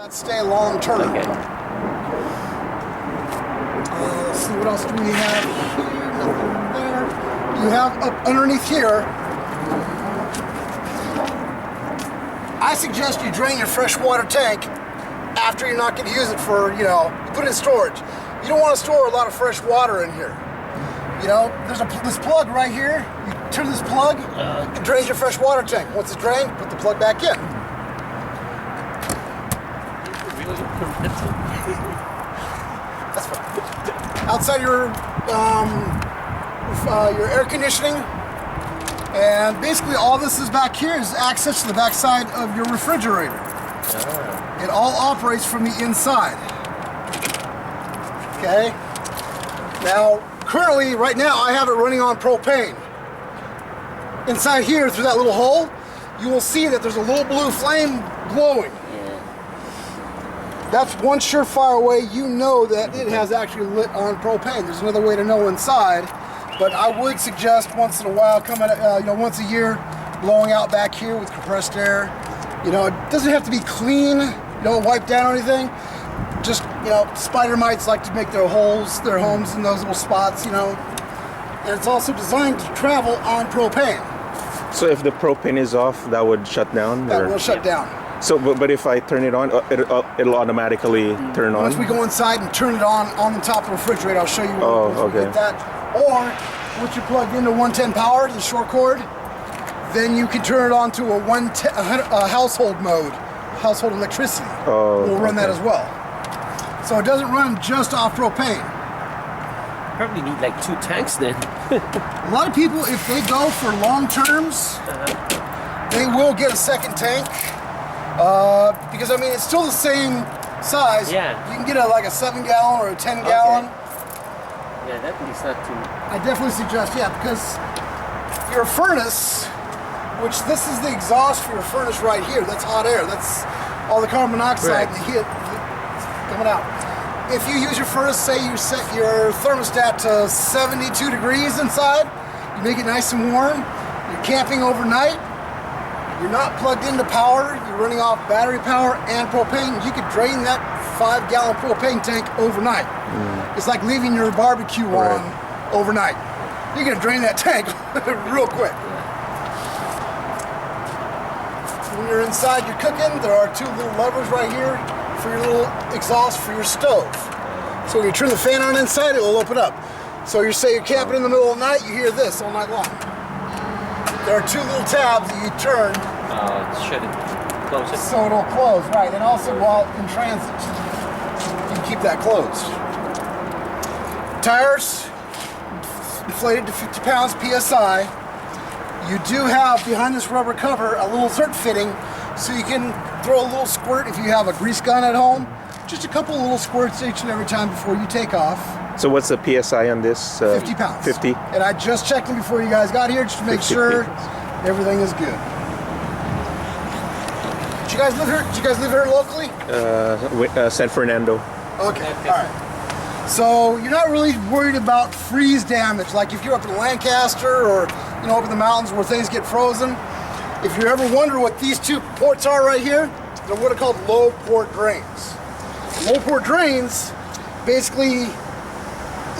Let's stay long term. Okay. Let's see, what else do we have here? Nothing there. You have up underneath here, I suggest you drain your freshwater tank after you're not going to use it for, you put it in storage. You don't want to store a lot of fresh water in here. There's this plug right here. You turn this plug, it drains your fresh water tank. Once it's drained, put the plug back in. That's fine. Outside your air conditioning, and basically all this is back here is access to the back side of your refrigerator. It all operates from the inside. Okay. Now, currently, right now, I have it running on propane. Inside here, through that little hole, you will see that there's a little blue flame glowing. That's one surefire way you know that it has actually lit on propane. There's another way to know inside, but I would suggest once in a while, once a year, blowing out back here with compressed air. It doesn't have to be clean, wiped down or anything. Just, spider mites like to make their homes in those little spots, And it's also designed to travel on propane. So if the propane is off, that would shut down? That will shut down. So, but if I turn it on, it'll automatically turn on? Once we go inside and turn it on the top of the refrigerator, I'll show you where we get that. Or, once you're plugged into 110 power, the short cord, then you can turn it on to a household mode, household electricity. We'll run that as well. So it doesn't run just off propane. Probably need like 2 tanks then. A lot of people, if they go for long terms, they will get a second tank. Because it's still the same size. Yeah. You can get a 7-gallon or a 10-gallon. Okay. Yeah, that is not too. I definitely suggest, because your furnace, which this is the exhaust for your furnace right here. That's hot air. That's all the carbon monoxide and the heat coming out. If you use your furnace, say you set your thermostat to 72 degrees inside, you make it nice and warm, you're camping overnight, you're not plugged into power, you're running off battery power and propane, you could drain that 5-gallon propane tank overnight. It's like leaving your barbecue on overnight. You're gonna drain that tank real quick. When you're inside, you're cooking, there are 2 little levers right here for your little exhaust for your stove. So when you turn the fan on inside, it will open up. So you're camping in the middle of the night, you hear this all night long. There are 2 little tabs that you turn. Should it close it? So it'll close, right. And also while in transit, you keep that closed. Tires, inflated to 50 pounds PSI. You do have, behind this rubber cover, a little zert fitting, so you can throw a little squirt if you have a grease gun at home. Just a couple little squirts each and every time before you take off. So what's the PSI on this? 50 pounds. 50? And I just checked them before you guys got here just to make sure everything is good. Do you guys live here locally? San Fernando. Okay, all right. So you're not really worried about freeze damage, like if you're up in Lancaster or up in the mountains where things get frozen. If you ever wonder what these 2 ports are right here, they're what are called low port drains. Low port drains basically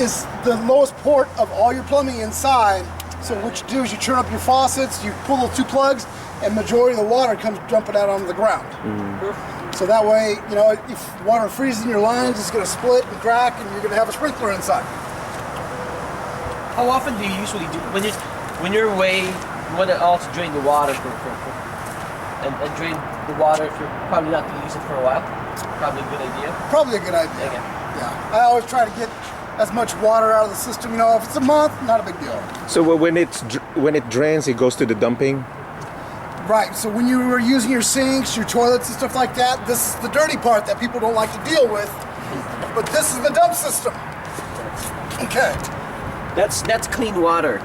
is the lowest port of all your plumbing inside. So what you do is you turn up your faucets, you pull those 2 plugs, and majority of the water comes dumping out onto the ground. So that way, if water freezes in your lines, it's going to split and crack, and you're going to have a sprinkler inside. How often do you usually do when you're away? You want to also drain the water and drain the water if you're probably not going to use it for a while. Probably a good idea. Probably a good idea. Okay. Yeah. I always try to get as much water out of the system. If it's a month, not a big deal. So when it drains, it goes to the dumping? Right. So when you are using your sinks, your toilets and stuff like that, this is the dirty part that people don't like to deal with. But this is the dump system. Okay. That's clean water.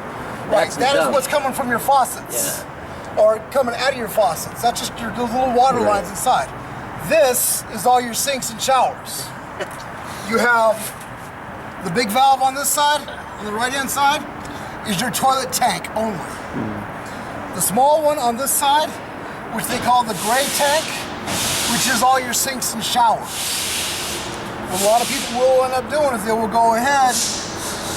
Right. That is what's coming from your faucets. Or coming out of your faucets. That's just your little water lines inside. This is all your sinks and showers. You have the big valve on this side, on the right-hand side, is your toilet tank only. The small one on this side, which they call the gray tank, which is all your sinks and showers. What a lot of people will end up doing is they will go ahead,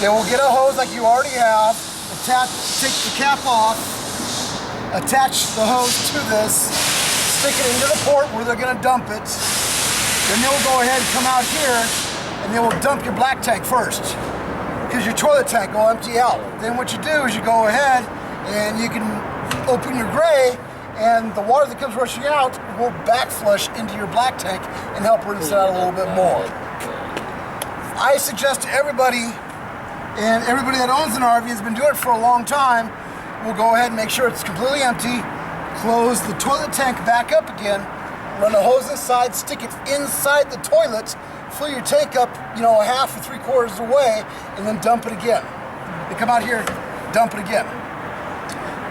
they will get a hose like you already have, take the cap off, attach the hose to this, stick it into the port where they're going to dump it. Then they'll go ahead and come out here and they will dump your black tank first, because your toilet tank will empty out. Then what you do is you go ahead and you can open your gray, and the water that comes rushing out will back flush into your black tank and help rinse it out a little bit more. I suggest to everybody, and everybody that owns an RV has been doing it for a long time, will go ahead and make sure it's completely empty, close the toilet tank back up again, run the hose inside, stick it inside the toilet, fill your tank up, you know, a half or 3/4 away, and then dump it again. Then come out here, dump it again.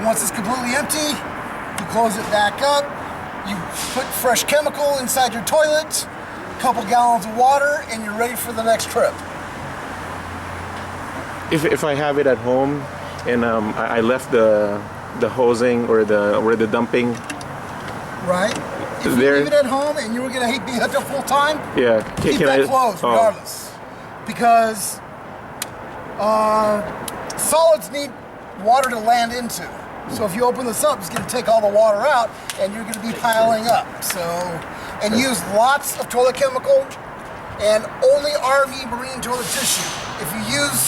Once it's completely empty, you close it back up, you put fresh chemical inside your toilet, a couple gallons of water, and you're ready for the next trip. If I have it at home and I left the hosing or the dumping, right? If you leave it at home and you were going to be hooked up full time, yeah, keep that closed regardless. Because solids need water to land into. So if you open this up, it's going to take all the water out and you're going to be piling up. So, and use lots of toilet chemical and only RV marine toilet tissue. If you use,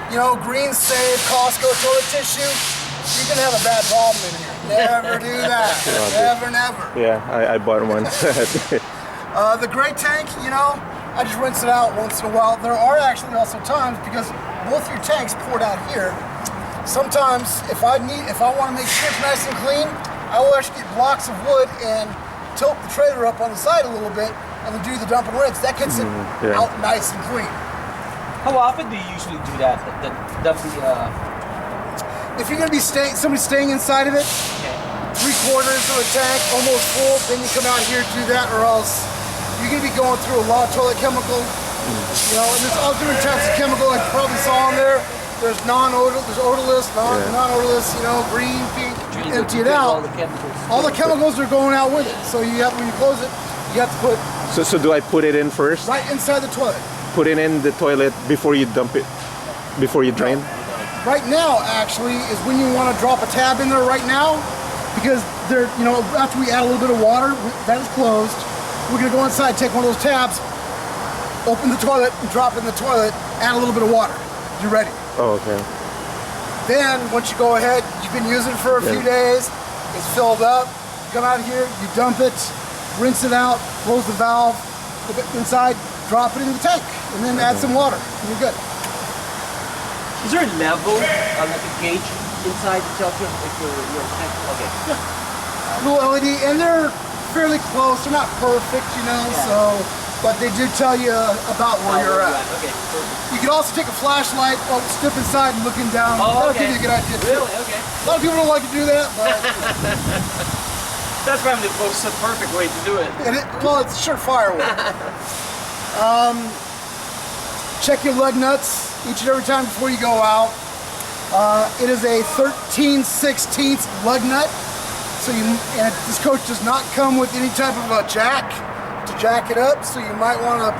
you know, Green Save, Costco toilet tissue, you're going to have a bad problem in here. Never do that. Never, never. Yeah, I bought one. The gray tank, you know, I just rinse it out once in a while. There are actually also times, because both your tanks poured out here, sometimes if I want to make sure it's nice and clean, I will actually get blocks of wood and tilt the trailer up on the side a little bit and then do the dump and rinse. That gets it out nice and clean. How often do you usually do that? If you're going to be somebody staying inside of it, 3/4 of a tank, almost full, then you come out here to do that, or else you're going to be going through a lot of toilet chemical. You know, and there's all different types of chemical, like you probably saw on there. There's there's odorless, non-odorless, you know, green, pink. Empty it out. All the chemicals are going out with it. So you have, when you close it, you have to put. So do I put it in first? Right inside the toilet. Put it in the toilet before you dump it, before you drain? Right now, actually, is when you want to drop a tab in there right now, because they're, you know, after we add a little bit of water, that is closed. We're going to go inside, take one of those tabs, open the toilet, and drop it in the toilet, add a little bit of water. You're ready. Oh, okay. Then, once you go ahead, you've been using it for a few days, it's filled up, you come out here, you dump it, rinse it out, close the valve, put it inside, drop it in the tank, and then add some water, and you're good. Is there a level, like a gauge inside the shelter? Like your tank? Okay. Yeah. Little LED, and they're fairly close. They're not perfect, you know, so, but they do tell you about where you're at. Okay, perfect. You can also take a flashlight, step inside and looking down. That'll give you a good idea too. Really? Okay. A lot of people don't like to do that, but that's probably the most perfect way to do it. Well, it's a surefire way. Check your lug nuts each and every time before you go out. It is a 13/16 lug nut, so this coach does not come with any type of a jack to jack it up, so you might want to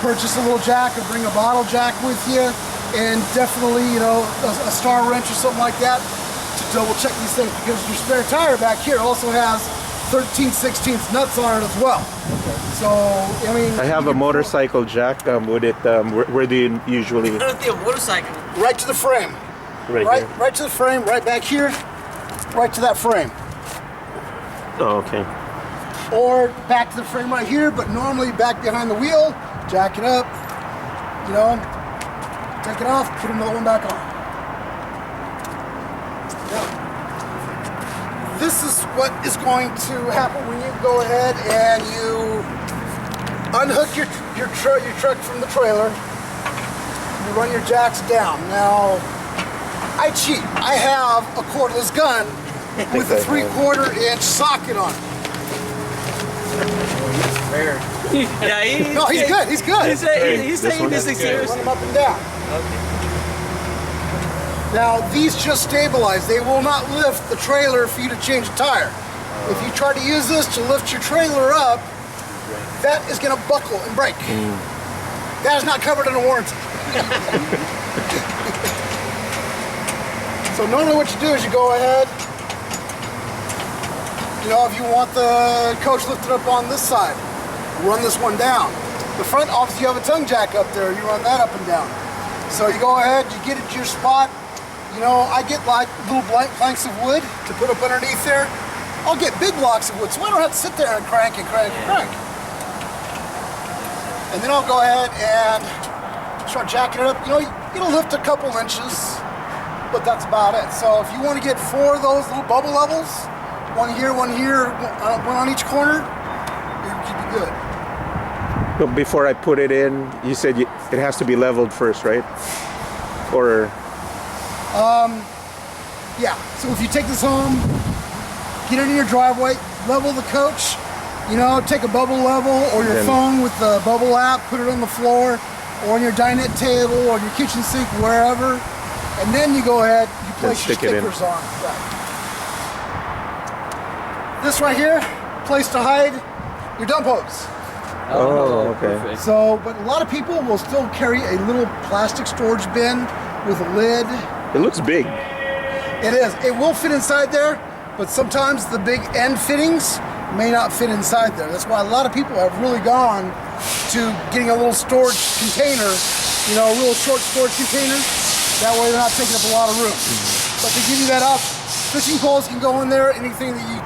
purchase a little jack or bring a bottle jack with you, and definitely, you know, a star wrench or something like that to double check these things, because your spare tire back here also has 13/16 nuts on it as well. So, I mean, I have a motorcycle jack. Would it? Where do you usually? I don't think a motorcycle. right to the frame. Right to the frame, right back here, right to that frame. Oh, okay. Or back to the frame right here, but normally back behind the wheel, jack it up, you know, take it off, put another one back on. Yeah. This is what is going to happen when you go ahead and you unhook your truck from the trailer. You run your jacks down. Now, I cheat. I have a cordless gun with a 3/4 inch socket on it. Yeah, He's good. He's good. He's taking this thing seriously. Run them up and down. Okay. Now, these just stabilize. They will not lift the trailer for you to change the tire. If you try to use this to lift your trailer up, that is going to buckle and break. That is not covered in a warranty. So normally what you do is you go ahead, you know, if you want the coach lifted up on this side, run this one down. The front, obviously you have a tongue jack up there, you run that up and down. So you go ahead, you get it to your spot. You know, I get like little blank planks of wood to put up underneath there. I'll get big blocks of wood, so I don't have to sit there and crank and crank and crank. And then I'll go ahead and start jacking it up. You know, it'll lift a couple inches, but that's about it. So if you want to get 4 of those little bubble levels, one here, one on each corner, you'd be good. But before I put it in, you said it has to be leveled first, right? Or? Yeah, so if you take this home, get it in your driveway, level the coach, you know, take a bubble level or your phone with the bubble app, put it on the floor or on your dinette table or your kitchen sink, wherever, and then you go ahead, you place your stickers on. Right. This right here, place to hide your dump hose. Oh, okay. Perfect. So, but a lot of people will still carry a little plastic storage bin with a lid. It looks big. It is. It will fit inside there, but sometimes the big end fittings may not fit inside there. That's why a lot of people have really gone to getting a little storage container, you know, a real short storage container. That way they're not taking up a lot of room. But to give you that option, fishing poles can go in there, anything that you need.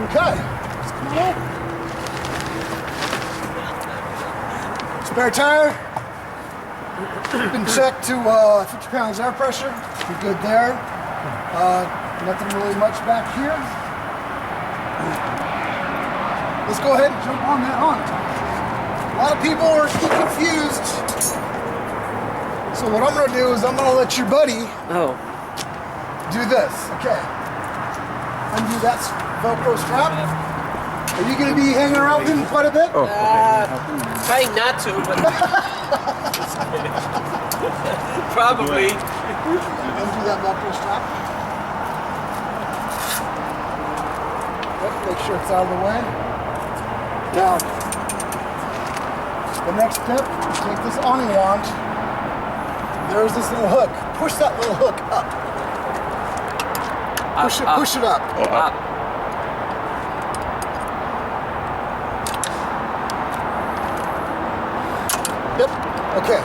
Okay, let's come on over. Spare tire, been checked to 50 pounds air pressure, you're good there. Nothing really much back here. Let's go ahead and jump on that hunt. A lot of people are confused. So what I'm gonna do is I'm gonna let your buddy do this, okay. Undo that Velcro strap. Are you going to be hanging around with him quite a bit? Oh, Trying not to, but probably. Undo that Velcro strap. Yep, make sure it's out of the way. Now, the next step, take this awning wand. There's this little hook. Push that little hook up. Push it up. Oh, up. Yep. Okay.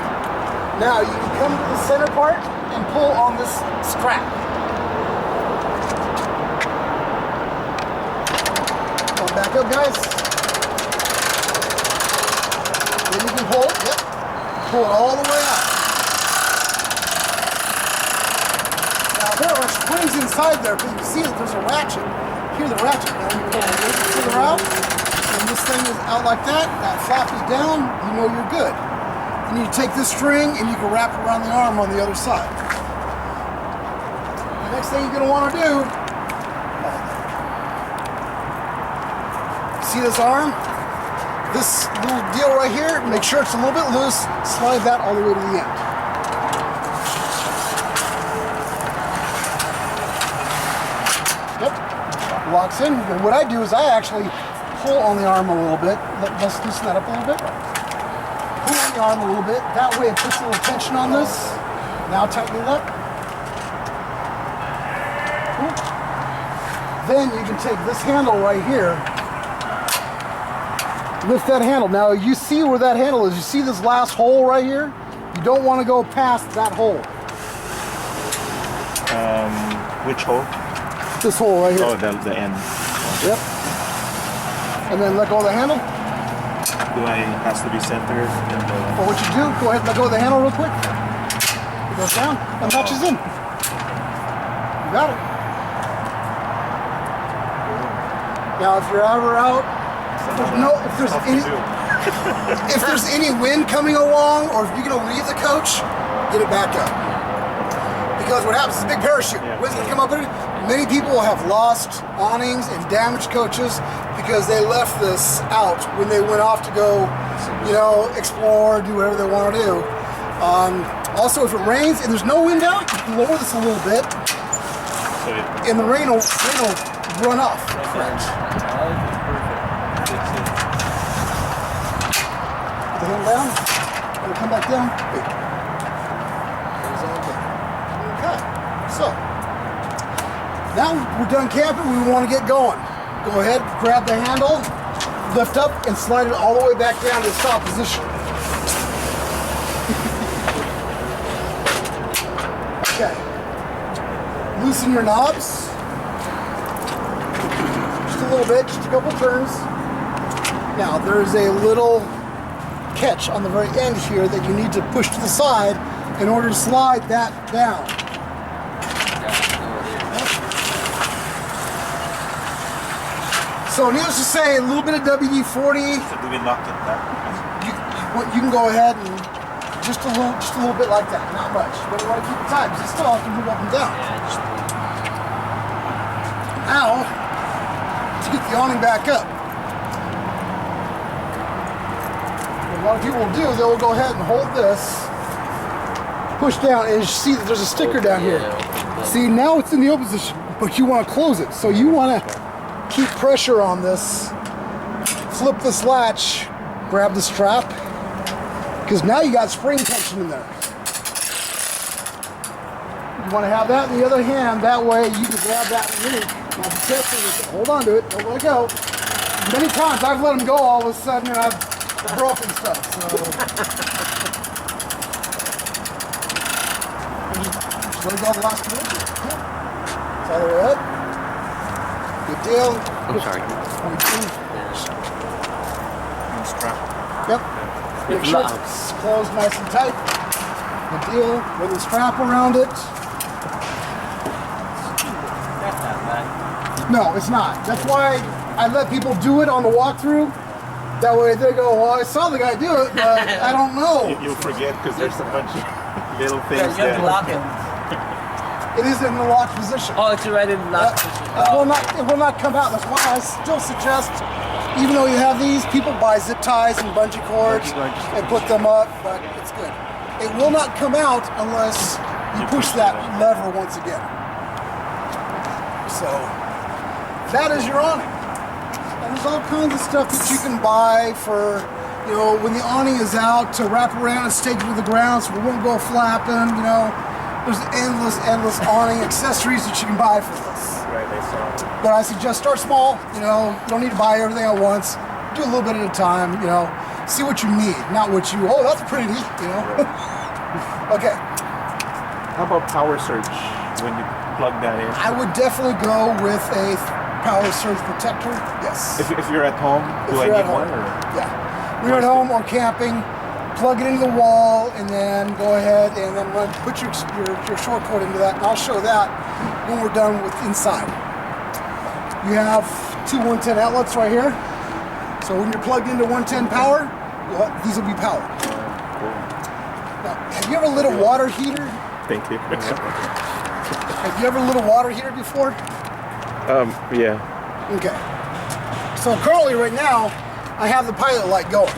Now you can come to the center part and pull on this strap. Come back up, guys. Then you can pull it. Yep. Pull it all the way out. Now there are springs inside there, but you can see that there's a ratchet. Here's the ratchet. Now you pull this further out. When this thing is out like that, that flap is down, you know you're good. Then you take this string and you can wrap it around the arm on the other side. The next thing you're going to want to do, see this arm? This little deal right here, make sure it's a little bit loose, slide that all the way to the end. Yep, locks in. And what I do is I actually pull on the arm a little bit. Let's loosen that up a little bit. Pull on the arm a little bit. That way it puts a little tension on this. Now tighten it up. Cool. Then you can take this handle right here. Lift that handle. Now you see where that handle is. You see this last hole right here? You don't want to go past that hole. Which hole? This hole right here. Oh, the end. Yep. And then let go of the handle. Do I has to be centered? Or what you do, go ahead and let go of the handle real quick. It goes down and notches in. You got it. Now if you're ever out, if there's any wind coming along, or if you're gonna leave the coach, get it back up. Because what happens is a big parachute. When's it gonna come up in it? Many people have lost awnings and damaged coaches because they left this out when they went off to go, explore, do whatever they want to do. Also, if it rains and there's no wind out, you can lower this a little bit, and the rain will run off. Perfect. The hand down. It'll come back down. Wait. Okay. So now we're done camping. We want to get going. Go ahead, grab the handle, lift up, and slide it all the way back down to the stop position. Okay. Loosen your knobs. Just a little bit, just a couple turns. Now there's a little catch on the very end here that you need to push to the side in order to slide that down. So needless to say, a little bit of WD-40. So do we lock it back? You can go ahead and just a little bit like that, not much. But you want to keep it tight because it still has to move up and down. Now, to get the awning back up, what a lot of people will do, they will go ahead and hold this, push down, and you see that there's a sticker down here. See, now it's in the open position, but you want to close it. So you want to keep pressure on this, flip this latch, grab the strap, because now you got spring tension in there. You want to have that in the other hand, that way you can grab that link. Hold on to it, don't let it go. Many times I've let them go all of a sudden and I've broken stuff. So. Just let it go the last minute. It's all the way up. Good deal. I'm sorry. 22. Strap. Yep. Make sure it's closed nice and tight. Good deal. With the strap around it. That's not bad. No, it's not. That's why I let people do it on the walkthrough. That way they go, well, I saw the guy do it, but I don't know. You'll forget because there's a bunch of little Yeah, things you have to lock it. It is in the locked position. Oh, it's already locked. It will not come out. That's why I still suggest, even though you have these, people buy zip ties and bungee cords and put them up, but it's good. It will not come out unless you push that lever once again. So that is your awning. And there's all kinds of stuff that you can buy for, when the awning is out to wrap around and stake it to the ground so it won't go flapping, There's endless awning accessories that you can buy for this. Right, I saw. But I suggest start small, you don't need to buy everything at once. Do a little bit at a time, see what you need, not what you, oh, that's pretty neat, Okay. How about power surge when you plug that in? I would definitely go with a power surge protector, yes. If you're at home, do I need one? Or? Yeah. When you're at home or camping, plug it into the wall and then go ahead and then put your short cord into that, and I'll show that when we're done with inside. You have two 110 outlets right here. So when you're plugged into 110 power, these will be powered. Now, have you ever lit a water heater? Thank you. Have you ever lit a water heater before? Yeah. Okay. So currently right now, I have the pilot light going.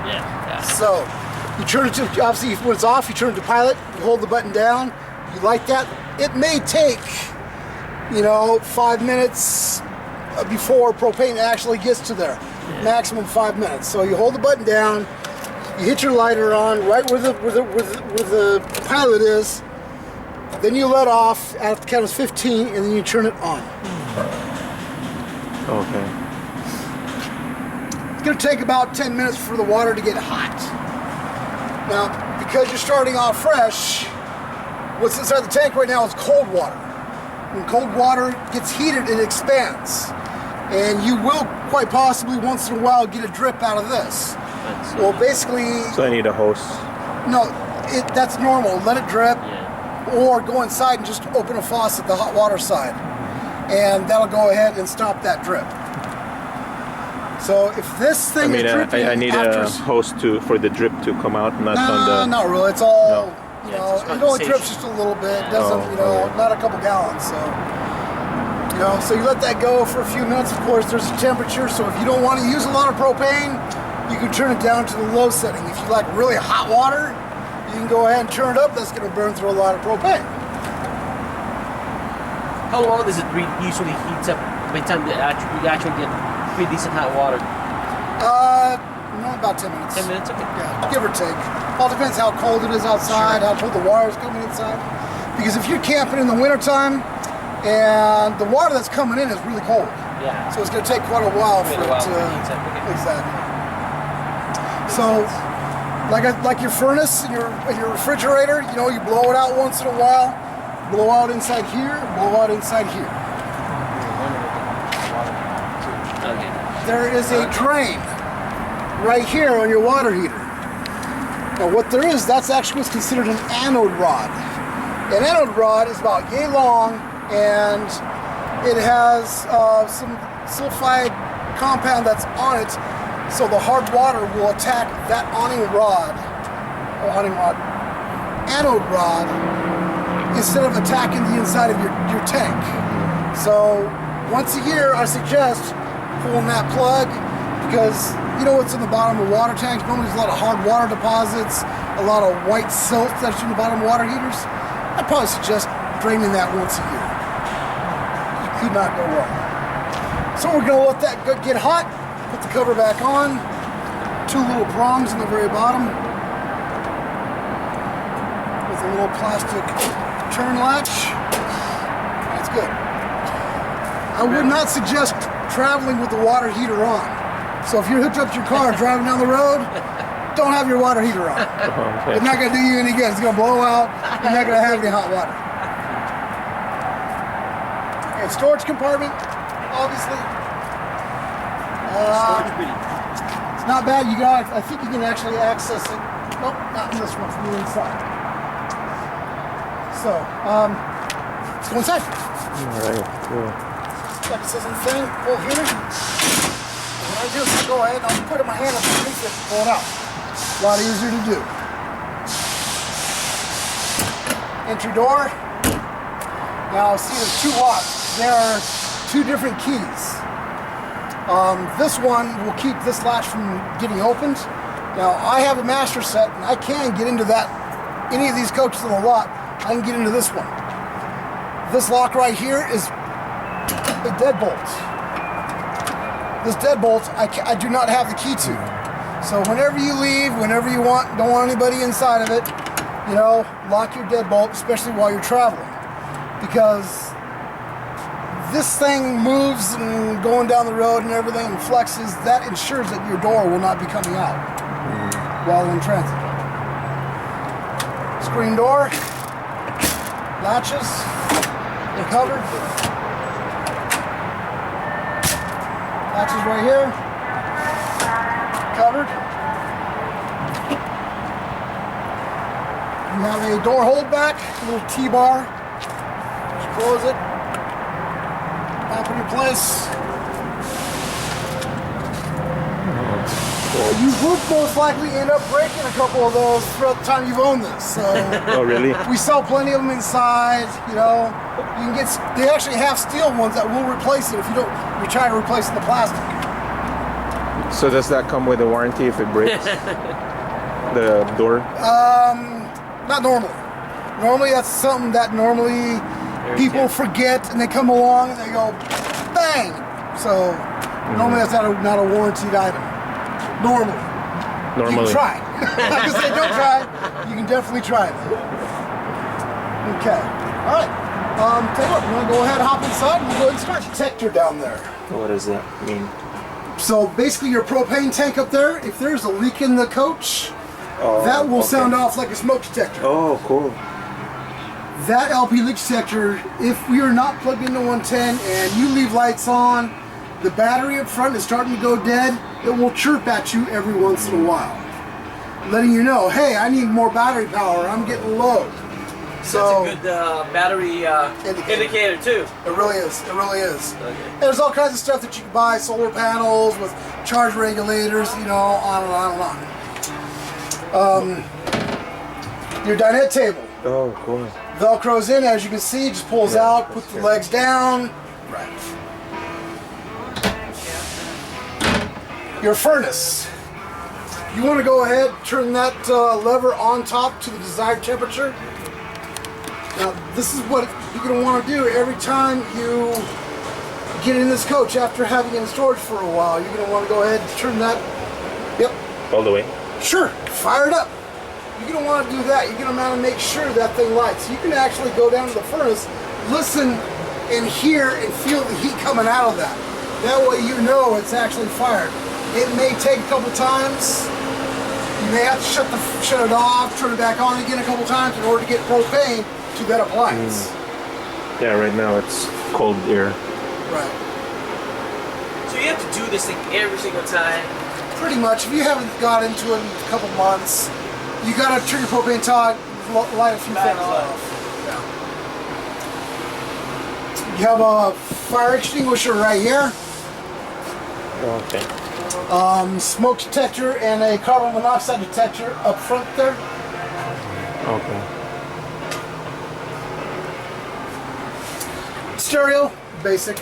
Yeah. So you turn it to, obviously when it's off, you turn it to pilot, you hold the button down, you light that. It may take, 5 minutes before propane actually gets to there. Maximum 5 minutes. So you hold the button down, you hit your lighter on right where the pilot is, then you let off at the count of 15 and then you turn it on. Okay. It's going to take about 10 minutes for the water to get hot. Now, because you're starting off fresh, what's inside the tank right now is cold water. When cold water gets heated, it expands. And you will quite possibly once in a while get a drip out of this. Well, basically... So I need a hose? No, that's normal. Let it drip. Or go inside and just open a faucet, the hot water side. And that'll go ahead and stop that drip. So if this thing is dripping I need a hose for the drip to come out, not on the... Not really. It's all You Yeah, know, it's just it only trips condensation. just a little bit. It doesn't, Oh, you know, okay. not a couple gallons. So, you know, so you let that go for a few minutes. Of course, there's a temperature. So if you don't want to use a lot of propane, you can turn it down to the low setting. If you like really hot water, you can go ahead and turn it up. That's going to burn through a lot of propane. How long does it usually heat up by the time you actually get pretty decent hot water? No, about 10 minutes. 10 minutes, okay. Yeah, give or take. All depends how cold it is outside, how cold the water is coming inside. Because if you're camping in the wintertime and the water that's coming in is really cold, Yeah. so it's going to take quite a while for it to heat up, okay. exactly. So, like your furnace and your refrigerator, you know, you blow it out once in a while. Blow out inside here, blow out inside here. Okay. There is a drain right here on your water heater. Now what there is, that's actually what's considered an anode rod. An anode rod is about yay long, and it has some sulfide compound that's on it, so the hard water will attack that anode rod, anode rod, instead of attacking the inside of your tank. So once a year, I suggest pulling that plug, because you know what's in the bottom of water tanks? Normally there's a lot of hard water deposits, a lot of white silt that's in the bottom of water heaters. I'd probably suggest draining that once a year. You could not go wrong. So we're gonna let that get hot, put the cover back on, 2 little prongs in the very bottom, with a little plastic turn latch. That's good. I would not suggest traveling with the water heater on. So if you're hooked up to your car driving down the road, don't have your water heater on. Okay. It's not going to do you any good. It's going to blow out. You're not going to have any hot water. Okay, storage compartment, obviously. Storage pretty. It's not bad. I think you can actually access it. Nope, not in this one, from the inside. So, let's go inside. All right, cool. Like it says on the thing, pull heater. What I do is I go ahead and I'll put my hand up underneath it and pull it out. A lot easier to do. Entry door. Now see there's 2 locks. There are 2 different keys. This one will keep this latch from getting opened. Now I have a master set and I can get into any of these coaches on the lot. I can get into this one. This lock right here is a deadbolt. This deadbolt, I do not have the key to. So whenever you leave, whenever you don't want anybody inside of it, you know, lock your deadbolt, especially while you're traveling. Because this thing moves and going down the road and everything and flexes, that ensures that your door will not be coming out while in transit. Screen door, latches, they're covered. Latches right here, covered. You have a door hold back, a little T-bar. Just close it, pop it in place. You would most likely end up breaking a couple of those throughout the time you've owned this. So Oh, really? we sell plenty of them inside. You know, you can get. They actually have steel ones that will replace it if you're trying to replace the plastic. So does that come with a warranty if it breaks? The door? Not normally. Normally that's something that people forget and they come along and they go, bang. So normally that's not a warranted item. Normally. You can try. Like I said, don't try. You can definitely try it. Okay. All right. Tell you what, we're gonna go ahead and hop inside and we'll go ahead and start your detector down there. What does that mean? So basically your propane tank up there, if there's a leak in the coach, that will sound off like a smoke detector. Oh, cool. That LP leak detector, if we are not plugged into 110 and you leave lights on, the battery up front is starting to go dead, it will chirp at you every once in a while, letting you know, hey, I need more battery power, I'm getting low. So That's a good battery indicator too. It really is. It really is. Okay. There's all kinds of stuff that you can buy, solar panels with charge regulators, you know, on and on and on. Your dinette table. Oh, cool. Velcro's in, as you can see, just pulls out, put the legs down. Right. Your furnace. You want to go ahead, turn that lever on top to the desired temperature. Now, this is what you're going to want to do every time you get in this coach after having it in storage for a while. You're going to want to go ahead and turn that, yep. All the way? Sure, fire it up. You're going to want to do that. You're going to want to make sure that thing lights. You can actually go down to the furnace, listen and hear and feel the heat coming out of that. That way you know it's actually fired. It may take a couple times. You may have to shut it off, turn it back on again a couple times in order to get propane to that appliance. Yeah, right now it's cold air. Right. So you have to do this thing every single time. Pretty much. If you haven't got into it in a couple months, you gotta turn your propane tog, light a few things off. Yeah. You have a fire extinguisher right here. Okay. Smoke detector and a carbon monoxide detector up front there. Okay. Stereo, basic.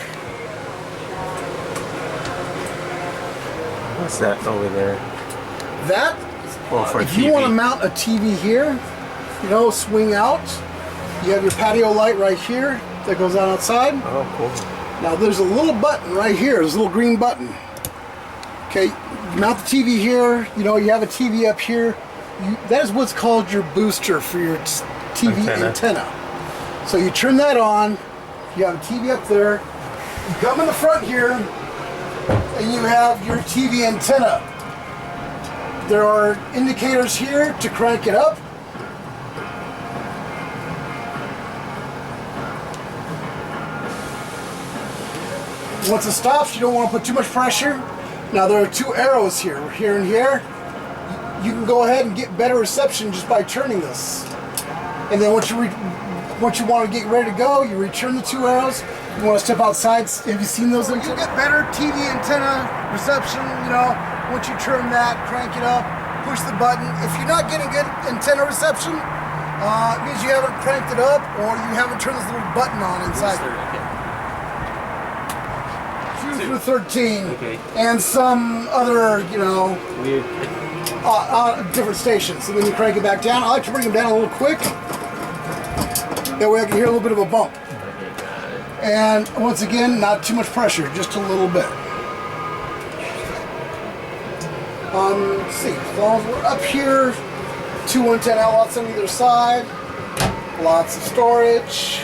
What's that over there? That, Oh, for if TV. you want to mount a TV here, you know, swing out. You have your patio light right here that goes on outside. Oh, cool. Now there's a little button right here. There's a little green button. Okay, you mount the TV here. You know, you have a TV up here. That is what's called your booster for your TV antenna. So you turn that on. You have a TV up there. You come in the front here, and you have your TV antenna. There are indicators here to crank it up. Once it stops, you don't want to put too much pressure. Now there are two arrows here and here. You can go ahead and get better reception just by turning this. And then once you want to get ready to go, you return the two arrows. You want to step outside. Have you seen those? You get better TV antenna reception, you know, once you turn that, crank it up, push the button. If you're not getting good antenna reception, it means you haven't cranked it up or you haven't turned this little button on inside. 2 through 13, and some other, you know, Weird. different stations. And then you crank it back down. I like to bring them down a little quick. That way I can hear a little bit of a bump. And once again, not too much pressure, just a little bit. Let's see, as long as we're up here, 2 110 outlets on either side, lots of storage.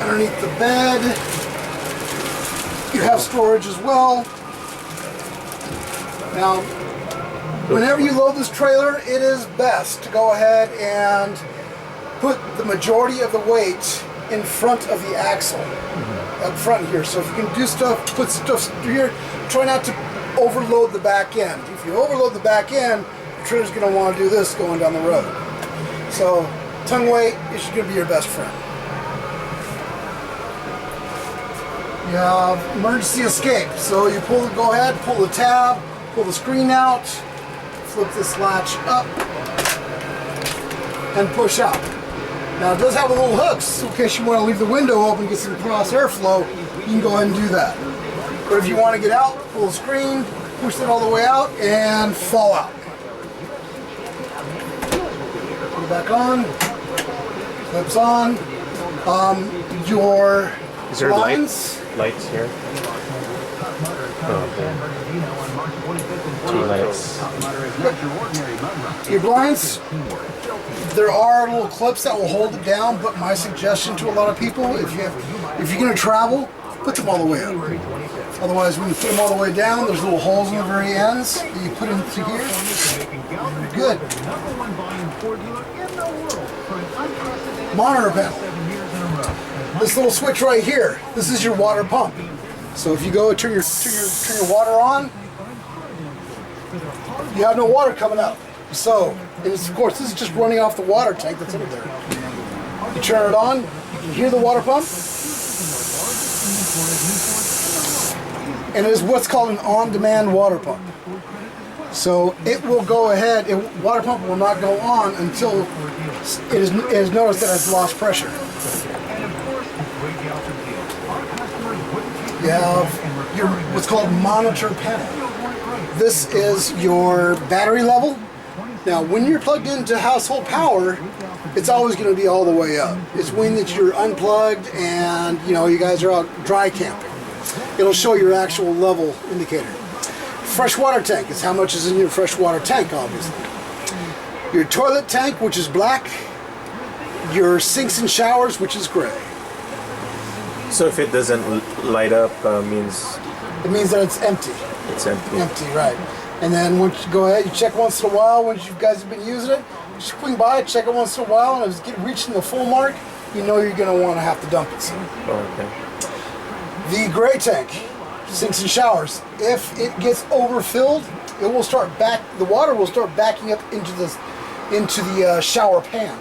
Underneath the bed, you have storage as well. Now, whenever you load this trailer, it is best to go ahead and put the majority of the weight in front of the axle, up front here. So if you can do stuff, put stuff here, try not to overload the back end. If you overload the back end, the trailer's going to want to do this going down the road. So tongue weight is going to be your best friend. You have emergency escape. So you go ahead, pull the tab, pull the screen out, flip this latch up, and push out. Now it does have a little hooks, so in case you want to leave the window open, get some cross airflow, you can go ahead and do that. But if you want to get out, pull the screen, push it all the way out, and fall out. Put it back on, clips on. Your Is there blinds. lights here? Oh, okay. 2 lights. Your blinds, there are little clips that will hold it down, but my suggestion to a lot of people, if you're going to travel, put them all the way up. Otherwise, when you put them all the way down, there's little holes in the very ends that you put into here. You're good. Monitor panel. This little switch right here, this is your water pump. So if you go turn your water on, you have no water coming out. So, of course, this is just running off the water tank that's under there. You turn it on, you can hear the water pump. And it is what's called an on-demand water pump. So it will go ahead, water pump will not go on until it is noticed that it's lost pressure. You have your what's called monitor panel. This is your battery level. Now, when you're plugged into household power, it's always going to be all the way up. It's when that you're unplugged and you guys are out dry camping. It'll show your actual level indicator. Freshwater tank is how much is in your freshwater tank, obviously. Your toilet tank, which is black. Your sinks and showers, which is gray. So if it doesn't light up, means It means that it's empty. it's empty. Empty, right. And then once you go ahead, you check once in a while. Once you guys have been using it, just swing by, check it once in a while, and if it's reaching the full mark, you're going to want to have to dump it soon. Oh, okay. The gray tank, sinks and showers, if it gets overfilled, it will start the water will start backing up into the shower pan.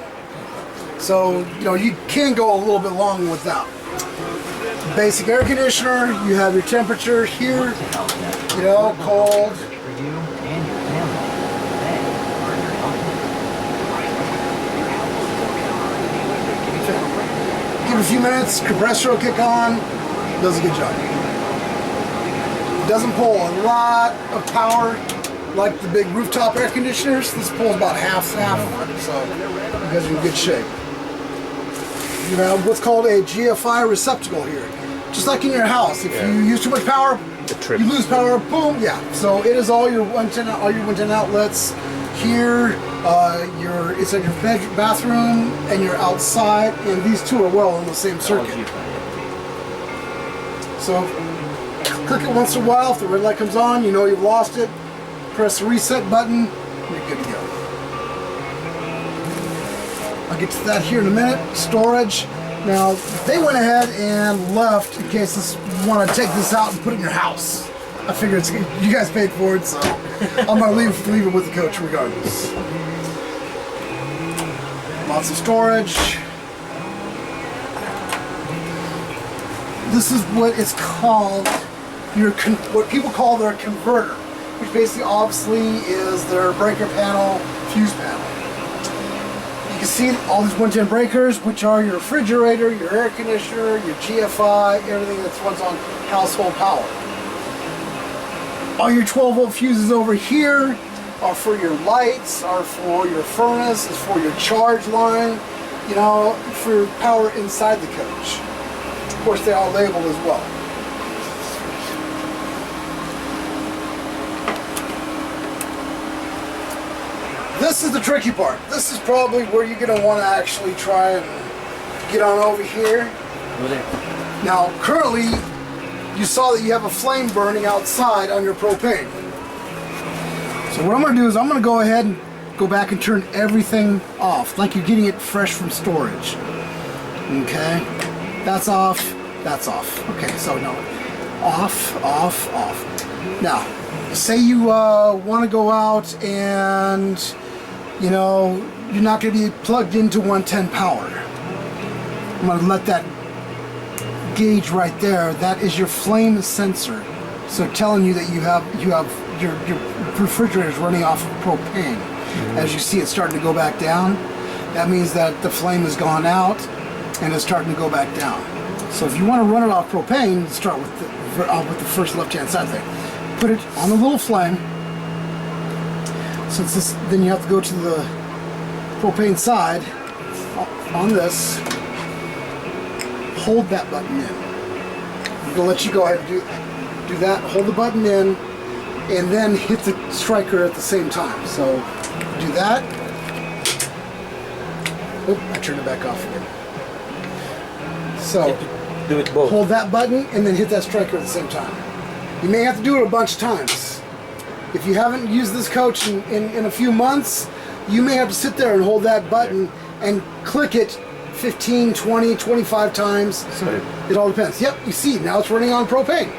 So, you can go a little bit long without. Basic air conditioner, you have your temperature here, cold. Give it a few minutes, compressor will kick on, does a good job. Doesn't pull a lot of power like the big rooftop air conditioners. This pulls about half, so you guys are in good shape. You have what's called a GFI receptacle here. Just like in your house, if you use too much power, you lose power, boom, yeah. So it is all your 110 outlets here, it's at your bathroom and you're outside, and these two are well on the same circuit. So click it once in a while. If the red light comes on, you know you've lost it. Press the reset button, you're good to go. I'll get to that here in a minute. Storage. Now, they went ahead and left in case you want to take this out and put it in your house. I figure you guys paid for it, so I'm going to leave it with the coach regardless. Lots of storage. This is what it's called, what people call their converter, which basically obviously is their breaker panel, fuse panel. You can see all these 110 breakers, which are your refrigerator, your air conditioner, your GFI, everything that runs on household power. All your 12-volt fuses over here are for your lights, are for your furnace, is for your charge line, for power inside the coach. Of course, they are labeled as well. This is the tricky part. This is probably where you're going to want to actually try and get on over here. Now, currently, you saw that you have a flame burning outside on your propane. So what I'm going to do is I'm going to go ahead and go back and turn everything off, like you're getting it fresh from storage. Okay? That's off. That's off. Okay, so no. Off, off, off. Now, say you want to go out and you're not going to be plugged into 110 power. I'm going to let that gauge right there. That is your flame sensor. So telling you that you have your refrigerator is running off of propane. As you see it starting to go back down, that means that the flame has gone out and it's starting to go back down. So if you want to run it off propane, start with the first left-hand side thing. Put it on the little flame. Since this, then you have to go to the propane side on this. Hold that button in. I'm gonna let you go ahead and do that. Hold the button in, and then hit the striker at the same time. So do that. Oop, I turned it back off again. So do it both. Hold that button and then hit that striker at the same time. You may have to do it a bunch of times. If you haven't used this coach in a few months, you may have to sit there and hold that button and click it 15, 20, 25 times. Sorry. It all depends. Yep, you see, now it's running on propane.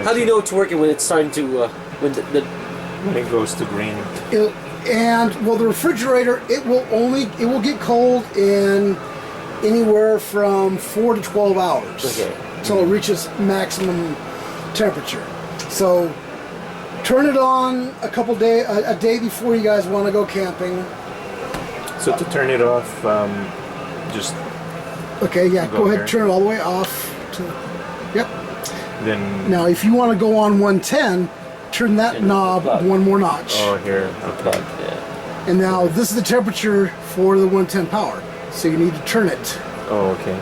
How do you know it's working when it's starting to, when it goes to green? The refrigerator, it will get cold in anywhere from 4 to 12 hours. Okay. Until it reaches maximum temperature. So Turn it on a day before you guys want to go camping. So to turn it off, just Okay, yeah, go ahead, here. turn it all the way off. Yep. then. Now, if you want to go on 110, turn that knob one more notch. Oh, here. Okay. Yeah. And now this is the temperature for the 110 power. So you need to turn it. Oh, okay.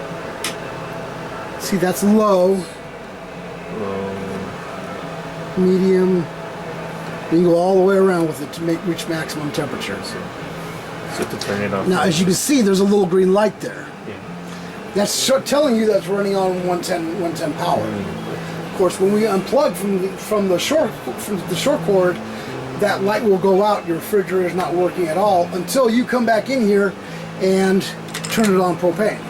See, that's low, medium. You can go all the way around with it to reach maximum temperature. So to turn it off. Now, as you can see, there's a little green light there. Yeah. That's telling you that's running on 110 power. Of course, when we unplug from the short cord, that light will go out. Your refrigerator is not working at all until you come back in here and turn it on propane.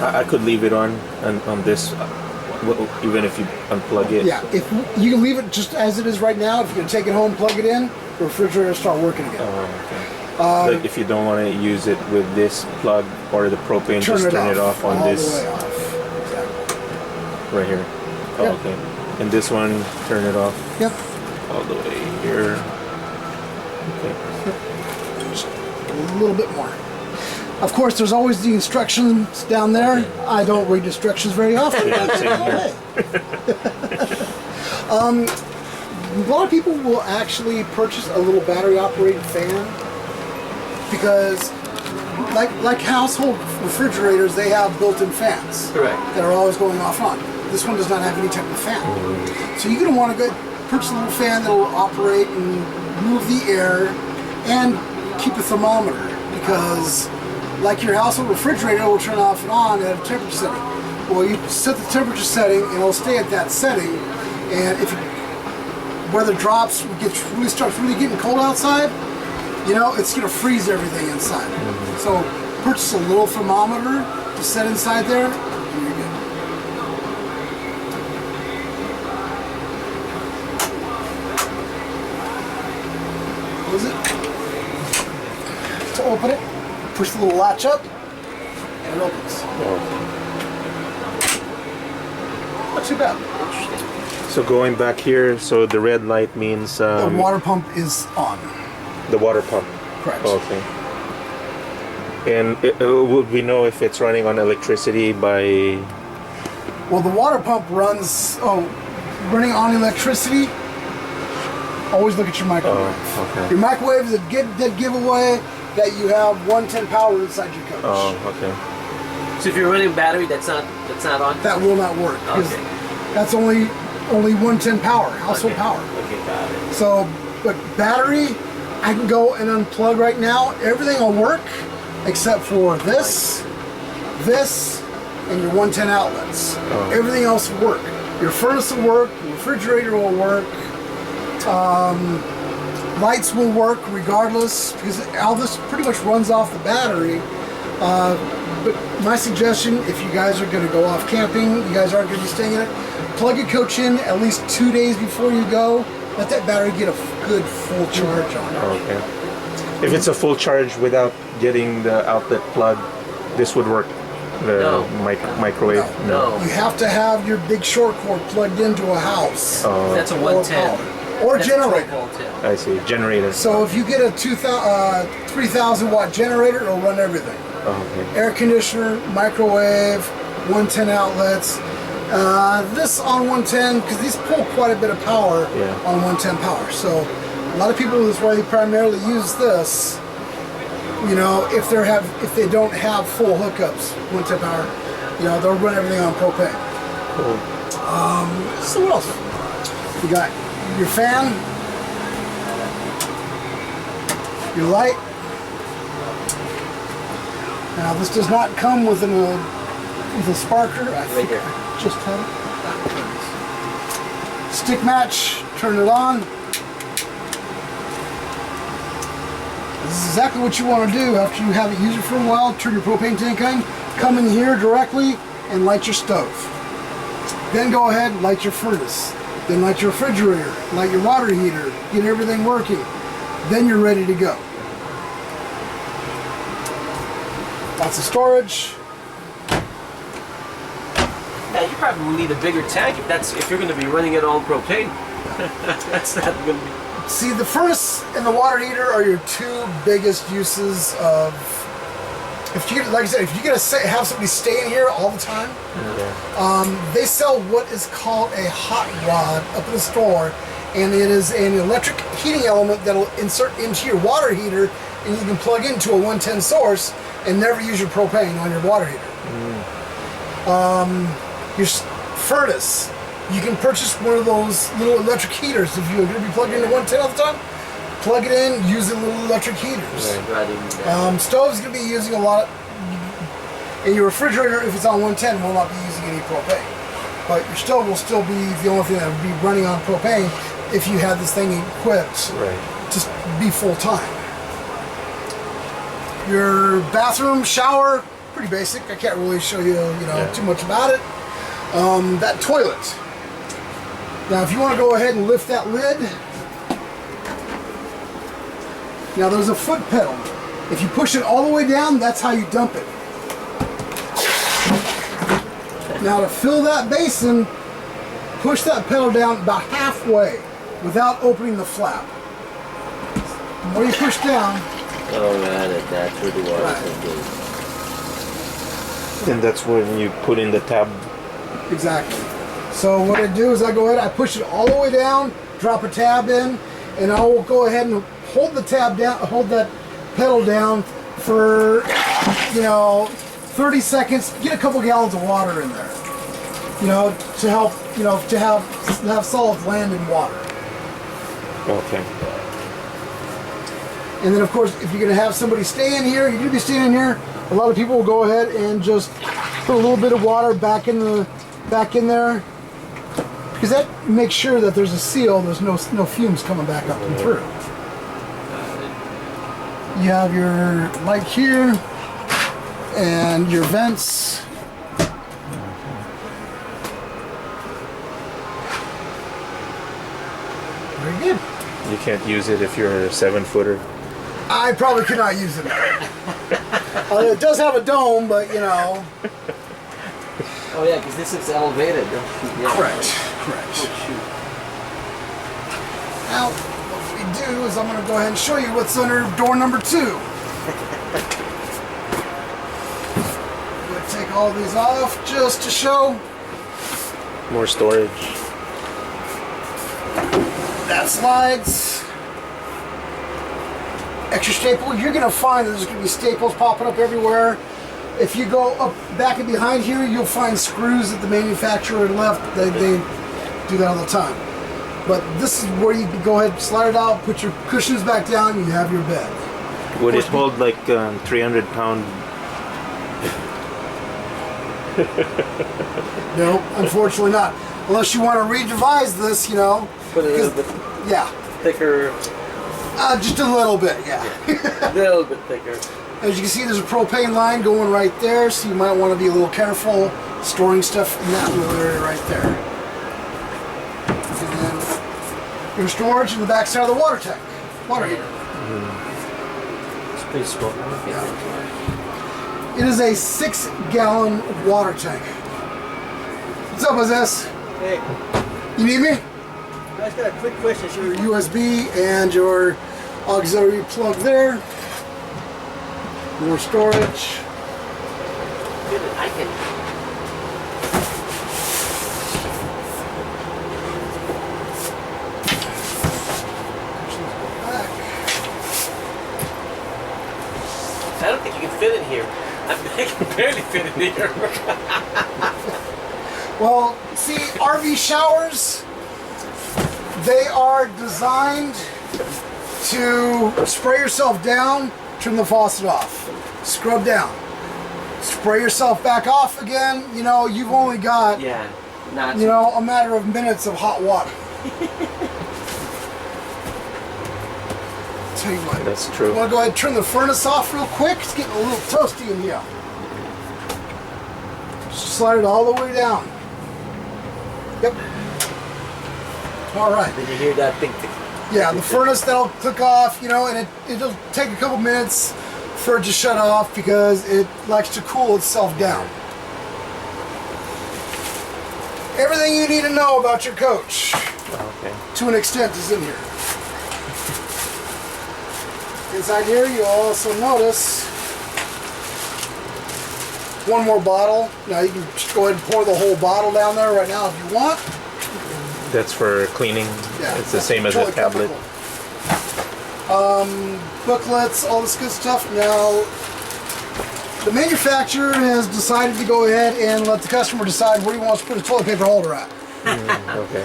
I could leave it on this, even if you unplug it. Yeah, if you can leave it just as it is right now. If you're gonna take it home, plug it in, the refrigerator will start working again. Oh, okay. But if you don't want to use it with this plug or the propane, just turn it off on all this the way off. Exactly. right here. Oh, Yep. okay. And this one, turn it off Yep. all the way here. Okay. Just a little bit more. Of course, there's always the instructions down there. I don't read instructions very often. Yeah, same here. A lot of people will actually purchase a little battery-operated fan because, like household refrigerators, they have built-in fans. Correct. That are always going off and on. This one does not have any type of fan. So you're going to want to go purchase a little fan that will operate and move the air and keep a thermometer because, like your household refrigerator will turn off and on at a temperature setting. Well, you set the temperature setting and it'll stay at that setting. And if weather drops, starts really getting cold outside, you know, it's going to freeze everything inside. So purchase a little thermometer to set inside there, and you're good. Close it. To open it, push the little latch up, and it opens. Not too bad. So going back here, so the red light means The water pump is on. the water pump. Correct. Okay. And would we know if it's running on electricity by? Well, the water pump running on electricity. Always look at your microwave. Oh, okay. Your microwave is a dead giveaway that you have 110 power inside your coach. Oh, okay. So if you're running battery, that's not on. That will not work because Okay. that's only 110 power, household power. Okay, got it. So, but battery, I can go and unplug right now. Everything will work except for this, and your 110 outlets. Oh. Everything else will work. Your furnace will work. Your refrigerator will work. Lights will work regardless because all this pretty much runs off the battery. But my suggestion, if you guys are going to go off camping, you guys aren't going to be staying in it, plug your coach in at least 2 days before you go. Let that battery get a good full charge on it. Okay. If it's a full charge without getting the outlet plug, this would work. The No. microwave. No. You have to have your big short cord plugged into a house. Oh, That's a or 110. power, or That's generator. 12 volt, yeah. I see. Generator. So if you get a 3,000 watt generator, it'll run everything. Oh, okay. Air conditioner, microwave, 110 outlets. This on 110, because these pull quite a bit of power Yeah. on 110 power. So a lot of people, that's why they primarily use this. You know, if they don't have full hookups, 110 power, you know, they'll run everything on propane. Cool. So what else? You got your fan, your light. Now this does not come with a sparker. I think here. I just had it. Stick match. Turn it on. This is exactly what you want to do after you haven't used it for a while. Turn your propane tank on. Come in here directly and light your stove. Then go ahead and light your furnace. Then light your refrigerator. Light your water heater. Get everything working. Then you're ready to go. Lots of storage. Yeah, you probably will need a bigger tank if you're going to be running it on propane. That's not gonna be. See, the furnace and the water heater are your two biggest uses of. If you, like I said, if you're gonna have somebody stay in here all the time, they sell what is called a hot rod up in the store, and it is an electric heating element that'll insert into your water heater, and you can plug into a 110 source and never use your propane on your water heater. Your furnace, you can purchase one of those little electric heaters if you're going to be plugged into 110 all the time. Plug it in, use the little electric heaters. Stove's going to be using a lot, and your refrigerator, if it's on 110, will not be using any propane. But your stove will still be the only thing that will be running on propane if you have this thing equipped to be full time. Your bathroom, shower, pretty basic. I can't really show you, too much about it. That toilet. Now, if you want to go ahead and lift that lid, now there's a foot pedal. If you push it all the way down, that's how you dump it. Now to fill that basin, push that pedal down about halfway without opening the flap. The more you push down. Oh, that's where the water goes. And that's when you put in the tab. Exactly. So what I do is I go ahead, I push it all the way down, drop a tab in, and I will go ahead and hold the tab down, hold that pedal down for 30 seconds. Get a couple gallons of water in there, to help, to have solids land in water. Okay. And then of course, if you're going to have somebody stay in here, you're going to be staying in here. A lot of people will go ahead and just put a little bit of water back in there, because that makes sure that there's a seal. There's no fumes coming back up and through. You have your light here and your vents. Very good. You can't use it if you're a 7-footer. I probably could not use it. It does have a dome, but Oh yeah, because this is elevated. Correct. Now, what we do is I'm going to go ahead and show you what's under door number 2. I'm going to take all these off just to show. More storage. That slides. Extra staple. You're going to find that there's going to be staples popping up everywhere. If you go up back and behind here, you'll find screws that the manufacturer left. They do that all the time. But this is where you can go ahead, slide it out, put your cushions back down, and you have your bed. Would it hold like 300-pound? No, unfortunately not. Unless you want to revise this, Put it a little bit thicker. Just a little bit, yeah. A little bit thicker. As you can see, there's a propane line going right there, so you might want to be a little careful storing stuff in that little area right there. And then your storage in the back side of the water tank, water heater. It's pretty small. Yeah. It is a 6-gallon water tank. What's up, Azez? Hey, You need me? I just got a quick question. Your USB and your auxiliary plug there. More storage. I can. I don't think you can fit in here. I can barely fit in here. Well, see, RV showers, they are designed to spray yourself down, turn the faucet off, scrub down, spray yourself back off again. You've only got, Yeah, a matter of minutes of hot water. Tell you what, That's true. you want to go ahead and turn the furnace off real quick? It's getting a little toasty in here. Just slide it all the way down. Yep. All right. Did you hear that thing? Yeah, the furnace, that'll click off, and it'll take a couple minutes for it to shut off because it likes to cool itself down. Everything you need to know about your coach. Okay. to an extent, is in here. Inside here, you'll also notice one more bottle. Now you can just go ahead and pour the whole bottle down there right now if you want. That's for cleaning. Yeah, It's the same as a tablet. chemical. Booklets, all this good stuff. Now, the manufacturer has decided to go ahead and let the customer decide where he wants to put a toilet paper holder at. Okay.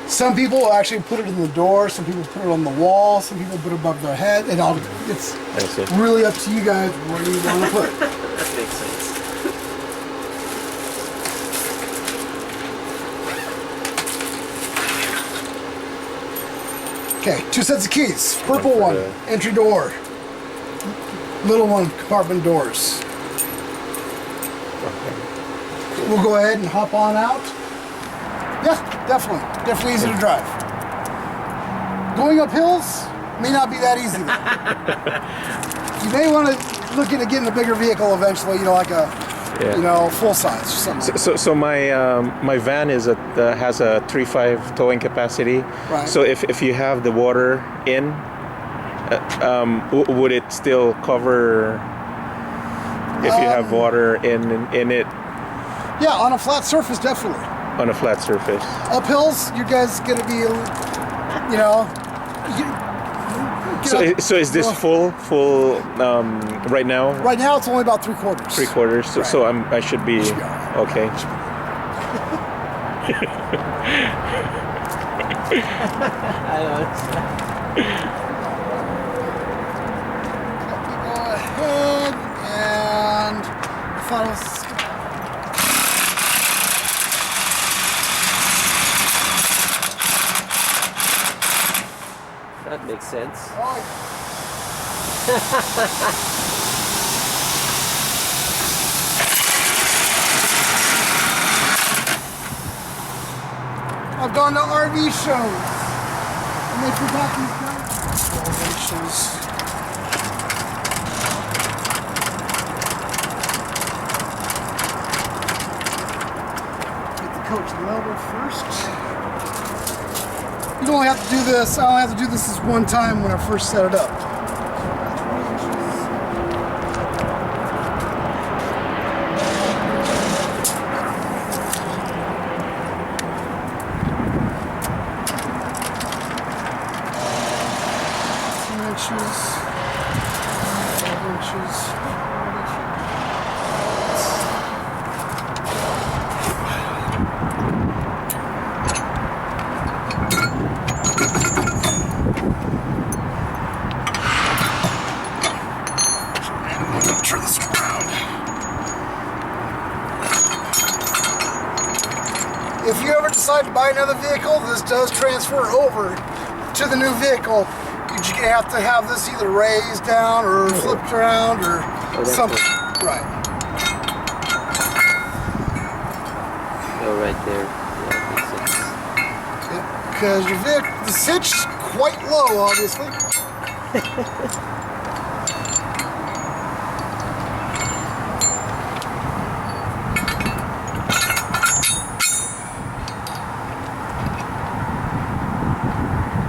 Some people actually put it in the door, some people put it on the wall, some people put it above their head. It's I see. really up to you guys where you want to put it. That makes sense. Okay, 2 sets of keys. Purple one, entry door. Little one, compartment doors. Okay. We'll go ahead and hop on out. Yeah, definitely. Definitely easy to drive. Going up hills may not be that easy though. You may want to look into getting a bigger vehicle eventually, you know, like a full size or something. So my van has a 3.5 towing capacity. Right. So if you have the water in, would it still cover if you have water in it Yeah, on a flat surface, definitely. on a flat surface? Up hills, you guys gonna be, you know. So is this full right now? Right now, it's only about 3/4. 3/4. So, Right. so I should be Should be all right. okay. I know. Go ahead and follow. That makes sense. I've gone to RV shows, and they forgot these guys. RV shows. Get the coach level first. You don't have to do this. I only have to do this one time when I first set it up. Inches, 12 inches. Turn this around. If you ever decide to buy another vehicle, this does transfer over to the new vehicle. You're just gonna have to have this either raised down or flipped around or something. Right. Oh, right there. Yeah, makes sense. Because your vehicle, the sitch's quite low, obviously.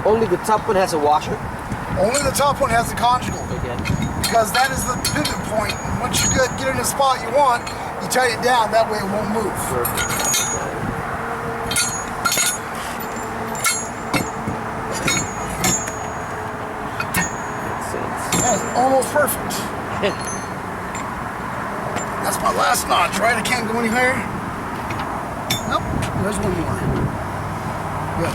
Only the top one has a washer. Only the top one has the conjugal. Okay. Because that is the pivot point. And once you get in the spot you want, you tighten it down. That way it won't move. Makes sense. That is almost perfect. That's my last notch, right? I can't go any higher. Nope. There's one more. Good.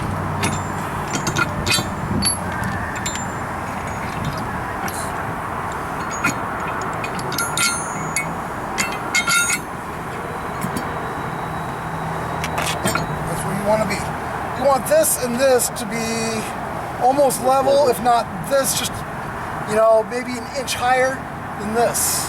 That's where you want to be. You want this and this to be almost level, if not this, just, you know, maybe an inch higher than this.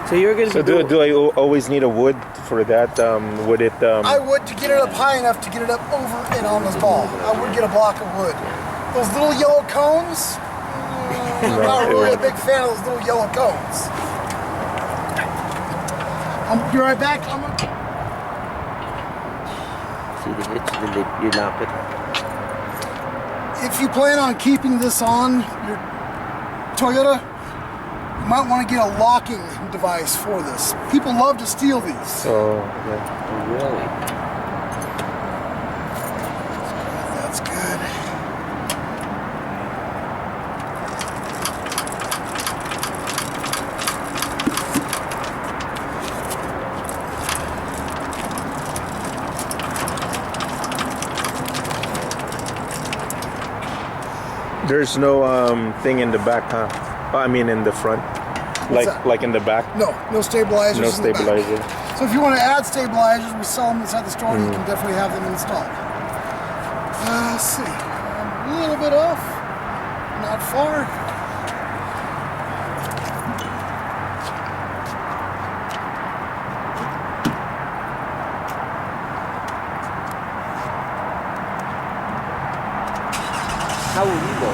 So you're gonna So be do I always need a wood for that? Would it? I would, to get it up high enough to get it up over and on this ball. I would get a block of wood. Those little yellow cones, I'm not really a big fan of those little yellow cones. Be right back. See the hitch, then you lock it. If you plan on keeping this on your Toyota, you might want to get a locking device for this. People love to steal these. Oh, yeah. Oh, really? That's good. There's no thing in the back, huh? I mean, in the front, that? like in the back. No stabilizers. No in the back. stabilizer. So if you want to add stabilizers, we sell them inside the store. You can definitely have them installed. Let's see. I'm a little bit off. Not far. How will you go?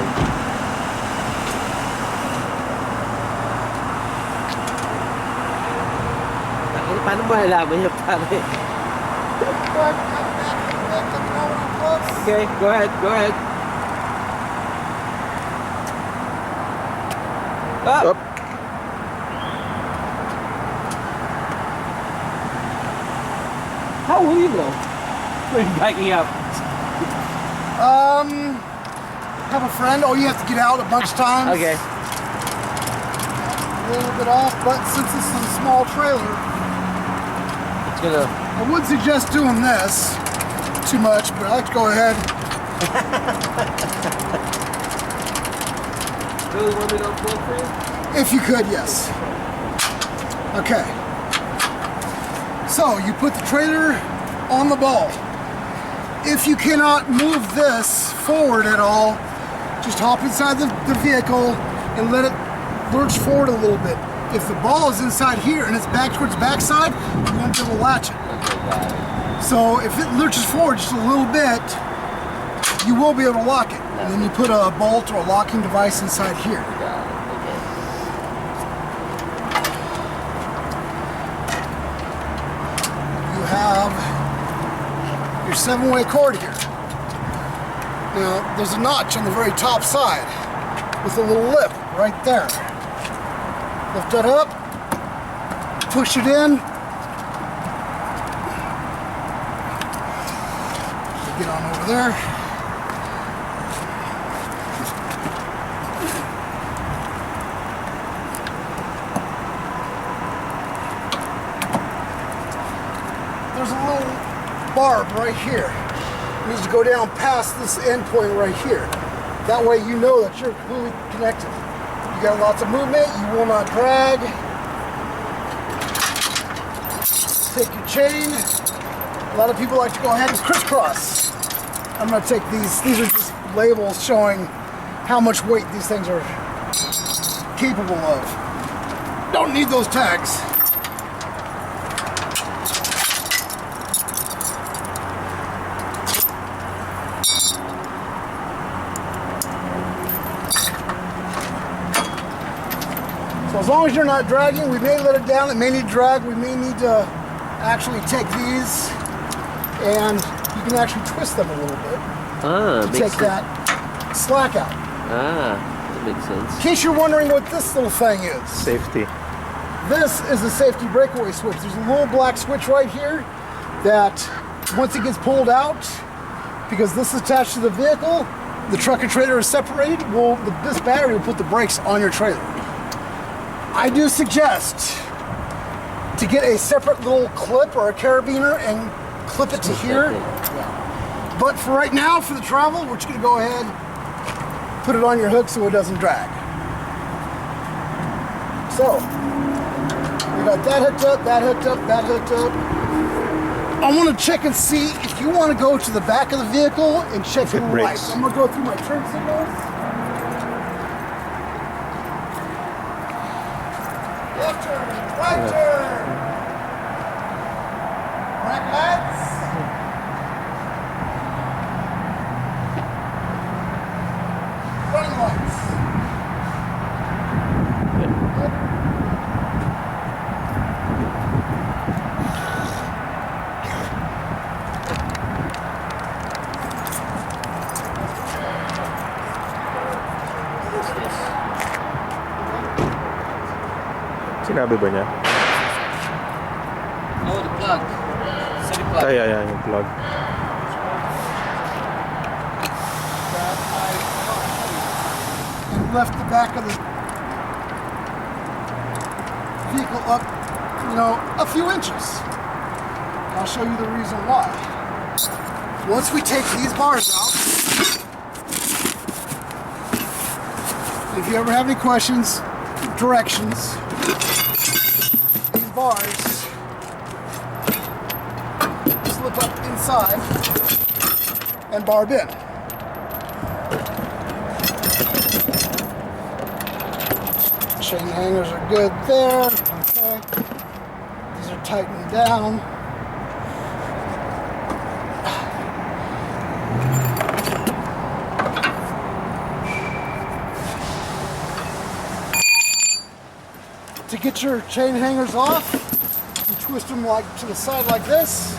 Paano mo halaman yung pare? Okay, go ahead, go ahead. Up. Up. How will you go? When backing up. Have a friend. Oh, you have to get out a bunch of times. Okay. A little bit off, but since this is a small trailer, It's gonna. I would suggest doing this too much, but I like to go ahead. Really want me to unplug for you? If you could, yes. Okay. So you put the trailer on the ball. If you cannot move this forward at all, just hop inside the vehicle and let it lurch forward a little bit. If the ball is inside here and it's back towards the backside, you won't be able to latch it. So if it lurches forward just a little bit, you will be able to lock it. And then you put a bolt or a locking device inside here. You have your 7-way cord here. Now, there's a notch on the very top side with a little lip right there. Lift that up, push it in. Get on over there. There's a little barb right here. It needs to go down past this end point right here. That way you know that you're completely connected. You got lots of movement, you will not drag. Take your chain. A lot of people like to go ahead and crisscross. I'm gonna take these are just labels showing how much weight these things are capable of. Don't need those tags. So as long as you're not dragging, we may let it down, it may need drag, we may need to actually take these and you can actually twist them a little bit Ah, to makes take sense. that slack out. Ah, that makes sense. In case you're wondering what this little thing is, Safety. this is a safety breakaway switch. There's a little black switch right here that once it gets pulled out, because this is attached to the vehicle, the truck and trailer is separated, this battery will put the brakes on your trailer. I do suggest to get a separate little clip or a carabiner and clip it to here. But for right now, for the travel, we're just gonna go ahead, put it on your hook so it doesn't drag. So, we got that hooked up, that hooked up, that hooked up. I wanna check and see if you wanna go to the back of the vehicle and check your brakes. lights. I'm gonna go through my turn signals. Left turn, right turn. Right lights. Running lights. sinabi ba niya? Oh, the plug. City plug. Ay, yung plug. And left the back of the vehicle up, a few inches. I'll show you the reason why. Once we take these bars out, if you ever have any questions, directions, these bars slip up inside and barb in. Chain hangers are good there. Okay. These are tightened down. To get your chain hangers off, you twist them like to the side like this,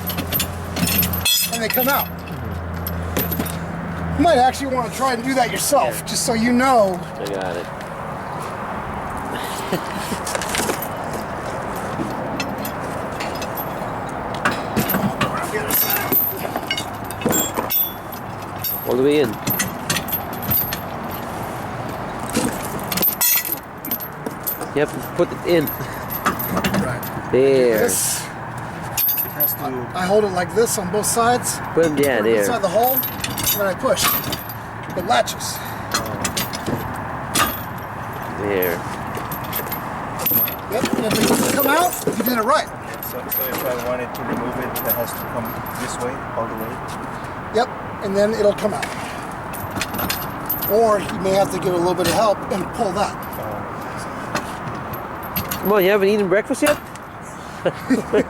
and they come out. You might actually want to try and do that yourself, just so you know. I got it. All the way in. You have to put it in. Right. There. This, Has to. I hold it like this on both sides. Put them, yeah, Put it inside there. the hole, and then I push. It latches. There. Yep, and if it doesn't come out, you did it right. So if I wanted to remove it, that has to come this way, all the way. Yep, and then it'll come out. Or you may have to give it a little bit of help and pull that. Come on, you haven't eaten breakfast yet? No, right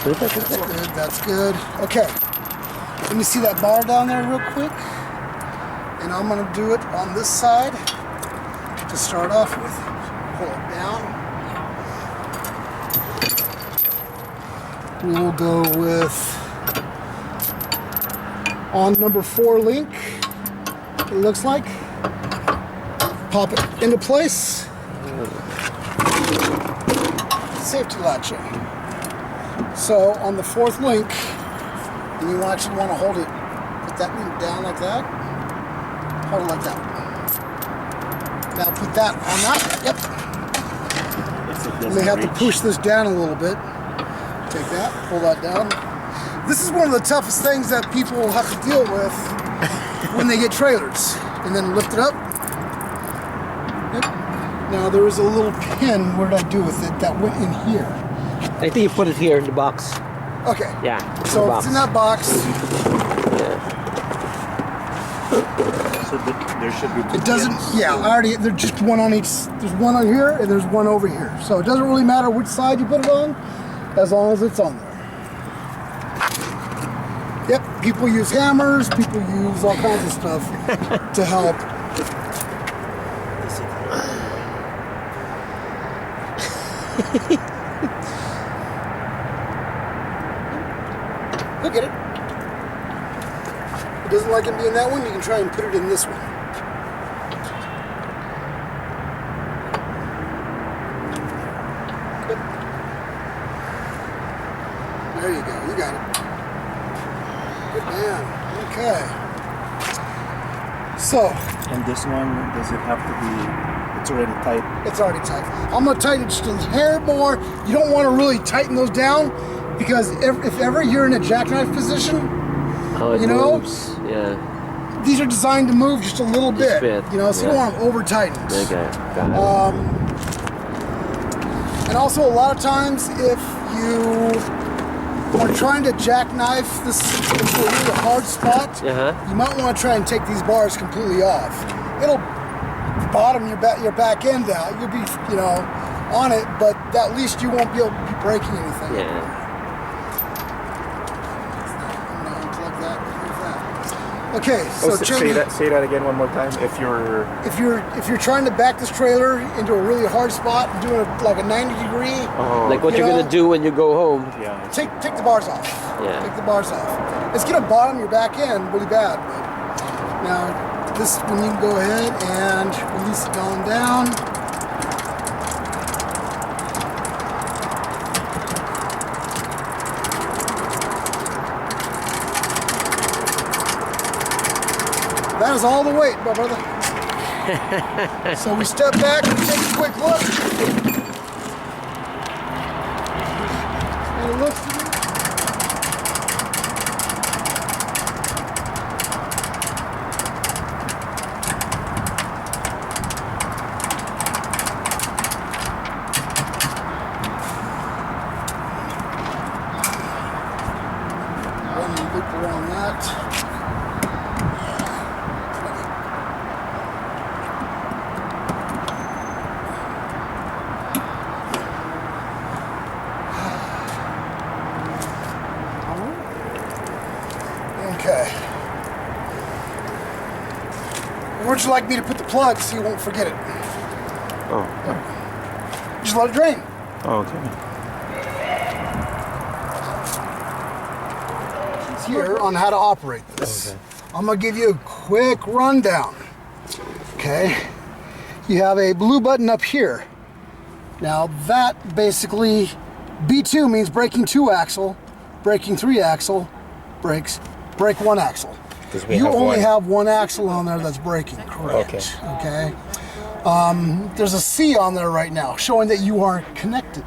That's good, that's good. Okay, let me see that bar down there real quick. And I'm gonna do it on this side to start off with. Pull it down. We'll go with on number 4 link, it looks like. Pop it into place. Safety latching. So on the 4th link, and you actually want to hold it, put that link down like that. Hold it like that. Now put that on that. Yep. You may have to push this down a little bit. Take that, pull that down. This is one of the toughest things that people will have to deal with when they get trailers. And then lift it up. Yep. Now there is a little pin, what did I do with it, that went in here. I think you put it here in the box. Okay. Yeah. So it's in that box. Yeah. So there should be two It doesn't, pins. yeah, I already, there's just one on each, there's one on here and there's one over here. So it doesn't really matter which side you put it on, as long as it's on there. Yep, people use hammers, people use all kinds of stuff to help. Look at it. If it doesn't like it being that one, you can try and put it in this one. Yep. There you go, you got it. Good man. Okay. So, And this one, does it have to be, it's already tight? it's already tight. I'm gonna tighten it just a hair more. You don't want to really tighten those down because if ever you're in a jackknife position, How it You know? moves. Yeah. these are designed to move just a little Just bit. bit, You know, so you don't yeah. want them over tightened. Okay. Got it. And also, a lot of times, if you are trying to jackknife this into a really hard spot, Uh-huh. you might want to try and take these bars completely off. It'll bottom your back end out. You'll be, on it, but at least you won't be able to be breaking anything. Yeah. Unplug that. Remove that. Okay, so Say that again one more time. If you're if you're trying to back this trailer into a really hard spot and doing like a 90-degree, Like what You you're know? gonna do when you go home. yeah, take the bars off. Yeah. Take the bars off. It's gonna bottom your back end really bad. But now this one you can go ahead and release it on down. That is all the weight, my brother. So we step back and take a quick look. And it looks to me. One loop around that. Okay. Where'd you like me to put the plug so you won't forget it? Oh. Just let it drain. Okay. Here on how to operate this. Okay. I'm gonna give you a quick rundown. Okay. You have a blue button up here. Now that basically, B2 means braking 2 axle, braking 3 axle, brakes, brake 1 axle. You only have 1 axle on there that's braking, correct? Okay. There's a C on there right now showing that you are connected.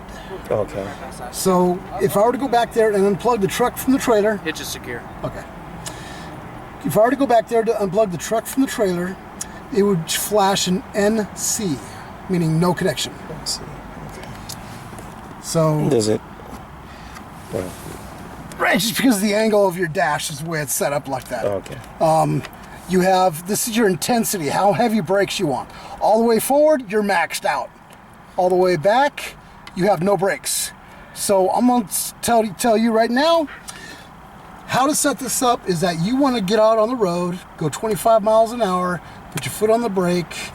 Okay. So if I were to go back there and unplug the truck from the trailer. Hitch is secure. Okay. If I were to go back there to unplug the truck from the trailer, it would flash an NC, meaning no connection. NC. Okay. So. Does it? Right, just because the angle of your dash is the way it's set up like that. Okay. You have, this is your intensity, how heavy brakes you want. All the way forward, you're maxed out. All the way back, you have no brakes. So I'm going to tell you right now, how to set this up is that you want to get out on the road, go 25 miles an hour, put your foot on the brake.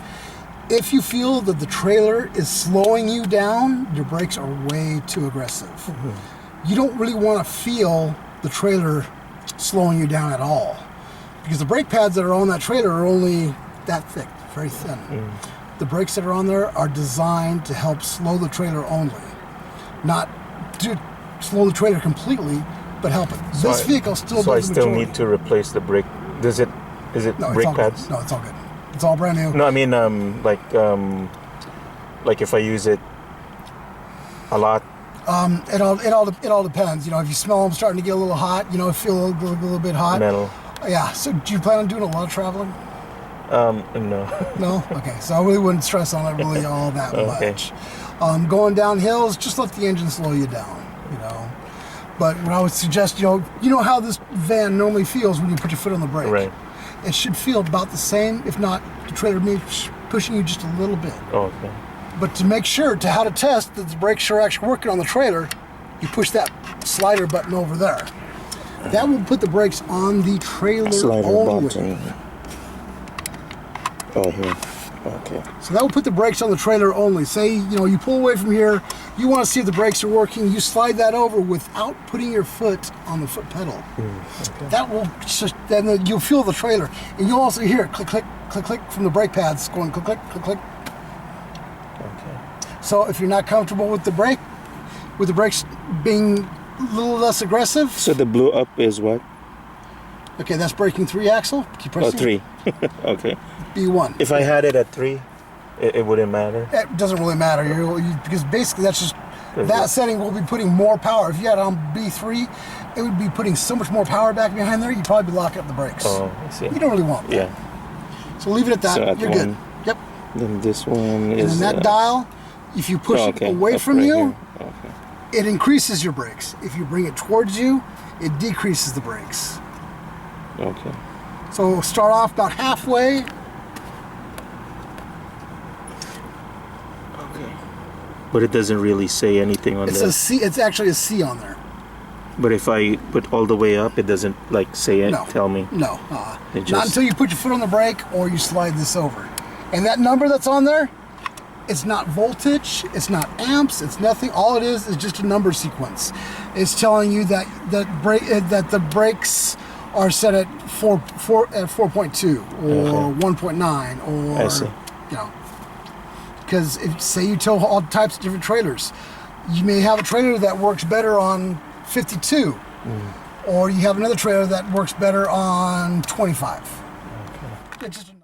If you feel that the trailer is slowing you down, your brakes are way too aggressive. Mm-hmm. You don't really want to feel the trailer slowing you down at all, because the brake pads that are on that trailer are only that thick, very thin. The brakes that are on there are designed to help slow the trailer only, not to slow the trailer completely, but help it. This vehicle still does the majority. So I still need to replace the brake. Is it brake pads? No, it's all good. It's all brand new. No, I mean like if I use it a lot. It all depends. You know, if you smell them starting to get a little hot, you know, feel a little bit hot. Metal. Yeah. So do you plan on doing a lot of traveling? No. No? Okay. So I really wouldn't stress on it really all that much. Going down hills, just let the engine slow you down, you know. But what I would suggest, you know how this van normally feels when you put your foot on the brake. Right. It should feel about the same, if not the trailer may be pushing you just a little bit. Oh, okay. But to make sure, to how to test that the brakes are actually working on the trailer, you push that slider button over there. That will put the brakes on the trailer only. Button. Oh, here. Okay. So that will put the brakes on the trailer only. Say, you pull away from here, you want to see if the brakes are working, you slide that over without putting your foot on the foot pedal. Okay. That will just, then you'll feel the trailer. And you'll also hear it click, click, click, click from the brake pads going click, click, click, click. Okay. So if you're not comfortable with the brakes being a little less aggressive. So the blue up is what? Okay, that's braking 3 axle. Keep pressing. 3. Okay. B1. If I had it at 3, it wouldn't matter. It doesn't really matter, because basically that's just, that setting will be putting more power. If you had it on B3, it would be putting so much more power back behind there, you'd probably be locking up the brakes. Oh, I see. You don't really want that. Yeah. So leave it at that. So You're good. Yep. Then this one is. And then that dial, if you push it away from you, it increases your brakes. If you bring it towards you, it decreases the brakes. Okay. So start off about halfway. Okay. But it doesn't really say anything on It's there. a C. It's actually a C on there. But if I put all the way up, it doesn't say it. No. Tell me. No. It just... Not until you put your foot on the brake or you slide this over. And that number that's on there, It's not voltage, it's not amps, it's nothing. All it is just a number sequence. It's telling you that the brakes are set at 4.2 or 1.9 or I see. you know. Because if say you tow all types of different trailers, you may have a trailer that works better on 52, or you have another trailer that works better on 25. Okay. It's just